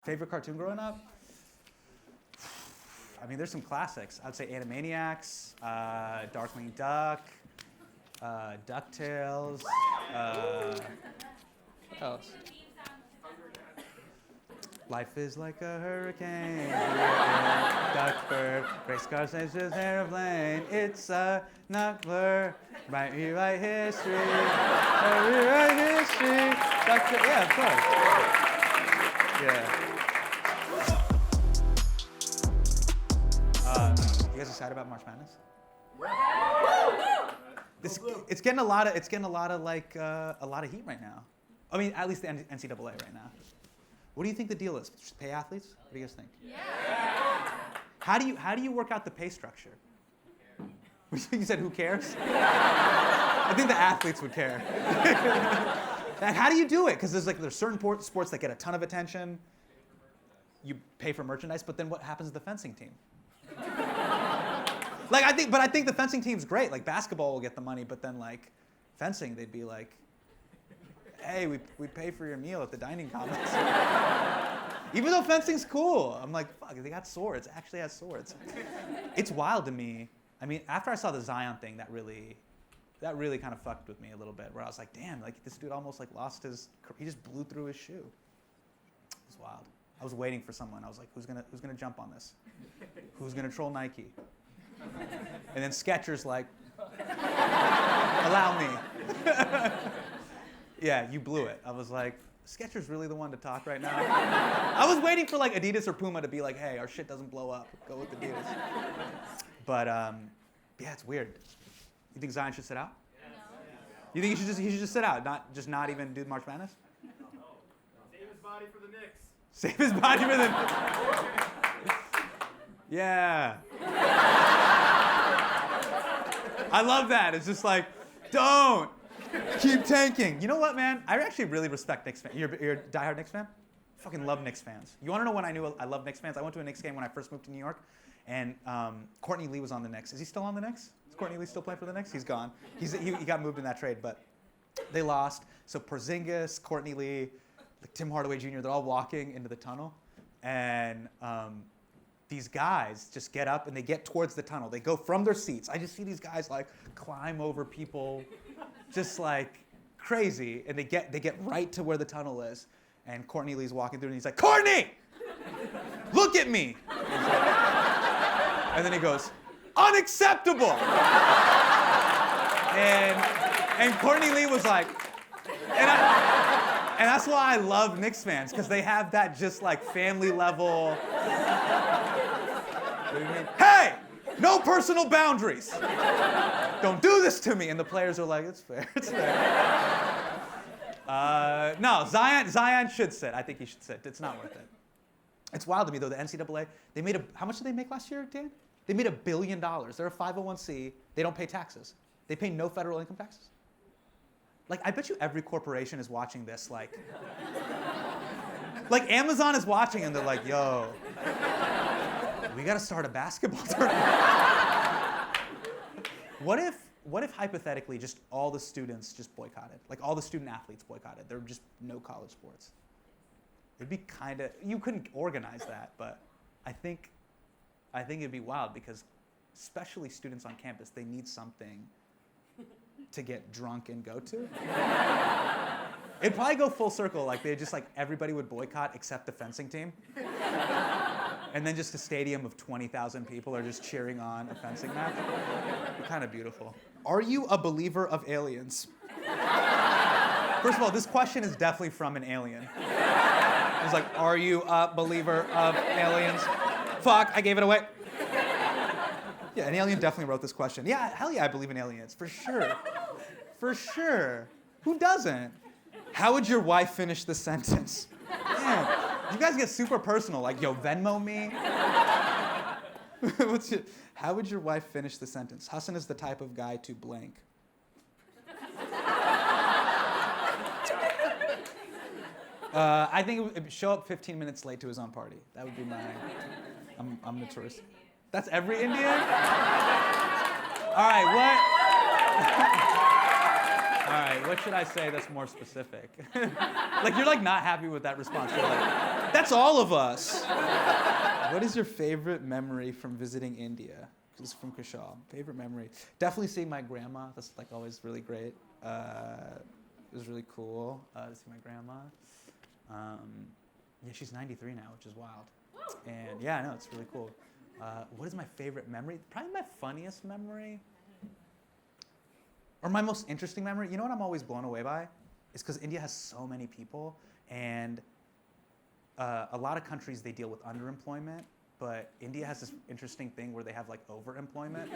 Favorite cartoon growing up? I mean, there's some classics. I'd say Animaniacs, Darkwing Duck, DuckTales. What else? Life is like a hurricane. Duckbird, race car saves his airplane. It's a knuckler. Rewrite history. Rewrite history. Yeah, of course. Yeah. You guys excited about March Madness? It's getting a lot of heat right now. I mean, at least the NCAA right now. What do you think the deal is? Just pay athletes? What do you guys think? Yeah. How do you work out the pay structure? You said who cares? I think the athletes would care. And how do you do it? Because there's certain sports that get a ton of attention. You pay for merchandise, but then what happens to the fencing team? I think the fencing team's great. Like basketball will get the money, but then like fencing, they'd be like, hey, we pay for your meal at the dining complex. Even though fencing's cool. I'm like, fuck, they got swords. It actually has swords. It's wild to me. I mean, after I saw the Zion thing, that really kind of fucked with me a little bit, where I was like, damn, like this dude almost like he just blew through his shoe. It was wild. I was waiting for someone. I was like, who's gonna jump on this? Who's gonna troll Nike? And then Skechers like, allow me. Yeah, you blew it. I was like, Skechers really the one to talk right now? I was waiting for like Adidas or Puma to be like, hey, our shit doesn't blow up. Go with Adidas. But yeah, it's weird. You think Zion should sit out? No. You think he should just sit out, not even do March Madness? Save his body for the Knicks. Save his body for the Yeah. I love that. It's just like, don't. Keep tanking. You know what, man? I actually really respect Knicks fans. You're a diehard Knicks fan? I fucking love Knicks fans. You want to know when I knew I love Knicks fans? I went to a Knicks game when I first moved to New York, and Courtney Lee was on the Knicks. Is he still on the Knicks? Is Courtney Lee still playing for the Knicks? He's gone. He got moved in that trade, but they lost. So Porzingis, Courtney Lee, like Tim Hardaway Jr., they're all walking into the tunnel, and these guys just get up and they get towards the tunnel. They go from their seats. I just see these guys like climb over people, just like crazy, and they get right to where the tunnel is. And Courtney Lee's walking through, and he's like, Courtney, look at me. And then he goes, unacceptable. And Courtney Lee was like, and that's why I love Knicks fans, because they have that just like family level. Hey, no personal boundaries. Don't do this to me. And the players are like, it's fair, it's fair. No, Zion should sit. I think he should sit. It's not worth it. It's wild to me, though, the NCAA, how much did they make last year, Dan? They made $1 billion. They're a 501c. They don't pay taxes. They pay no federal income taxes. Like, I bet you every corporation is watching this, like Amazon is watching and they're like, yo, we gotta start a basketball tournament. What if hypothetically just all the students just boycotted? Like all the student athletes boycotted. There were just no college sports. It'd be you couldn't organize that, but I think it'd be wild because especially students on campus, they need something to get drunk and go to. It'd probably go full circle, like everybody would boycott except the fencing team. And then just a stadium of 20,000 people are just cheering on a fencing match. It'd be kind of beautiful. Are you a believer of aliens? First of all, this question is definitely from an alien. It's like, are you a believer of aliens? Fuck, I gave it away. Yeah, an alien definitely wrote this question. Yeah, hell yeah, I believe in aliens, for sure. For sure. Who doesn't? How would your wife finish the sentence? Man, you guys get super personal, like, yo, Venmo me? How would your wife finish the sentence? Hassan is the type of guy to blank. I think it would show up 15 minutes late to his own party. That would be my, I'm notorious. That's every Indian? All right, what? right, what should I say that's more specific? Like, you're like not happy with that response. You're like, that's all of us. What is your favorite memory from visiting India? This is from Kushal. Favorite memory? Definitely seeing my grandma. That's like always really great. It was really cool to see my grandma. Yeah, she's 93 now, which is wild. And yeah, I know, it's really cool. What is my favorite memory? Probably my funniest memory. Or my most interesting memory. You know what I'm always blown away by? It's because India has so many people, and a lot of countries, they deal with underemployment, but India has this interesting thing where they have like overemployment.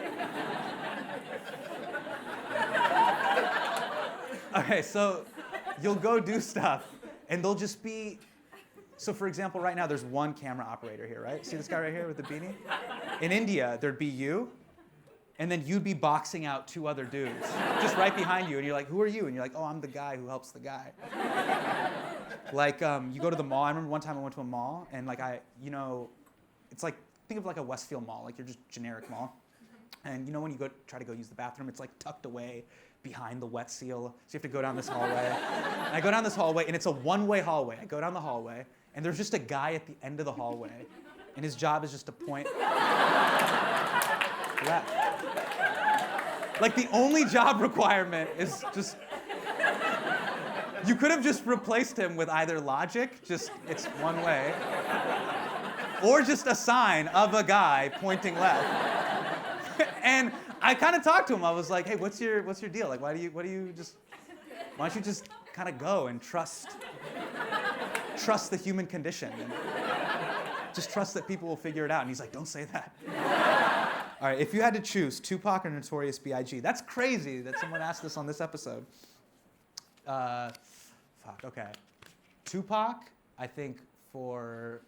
Okay, so you'll go do stuff, and they'll just be, so for example, right now there's one camera operator here, right? See this guy right here with the beanie? In India, there'd be you, and then you'd be boxing out two other dudes, just right behind you, and you're like, who are you? And you're like, oh, I'm the guy who helps the guy. Like, you go to the mall. I remember one time I went to a mall, and like it's like, think of like a Westfield mall, like you're just generic mall. And you know when you try to go use the bathroom, it's like tucked away behind the wet seal. So you have to go down this hallway. And I go down this hallway, and it's a one-way hallway. I go down the hallway, and there's just a guy at the end of the hallway, and his job is just to point left. Like the only job requirement is just, you could have just replaced him with either logic, just it's one way, or just a sign of a guy pointing left. And I kind of talked to him. I was like, hey, what's your deal? Like, why don't you just kind of go and trust the human condition, and just trust that people will figure it out. And he's like, don't say that. All right, if you had to choose Tupac or Notorious B.I.G., that's crazy that someone asked this on this episode. Okay. Tupac, I think, for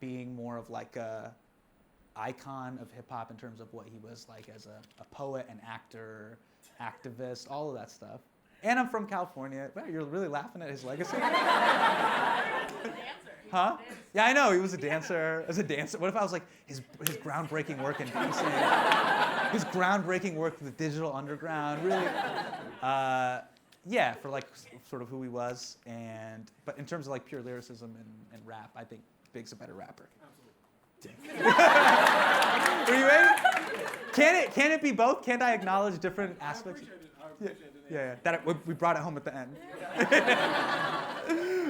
being more of like a icon of hip hop in terms of what he was like as a poet, an actor, activist, all of that stuff. And I'm from California. Wow, you're really laughing at his legacy? Huh? Yeah, I know, he was a dancer. As a dancer, what if I was like his groundbreaking work in dancing, his groundbreaking work with the Digital Underground, really? Yeah, for like sort of who he was, but in terms of like pure lyricism and rap, I think Big's a better rapper. Absolutely. Were you ready? Can it be both? Can't I acknowledge different aspects? I appreciate it. Yeah. That we brought it home at the end.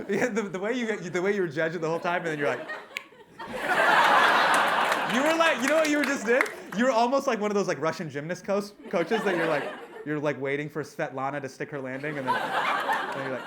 Yeah, the way you were judging the whole time, and then you're like, you were like, you know what you were just did? You were almost like one of those like Russian gymnast coaches that you're like waiting for Svetlana to stick her landing, and then you're like.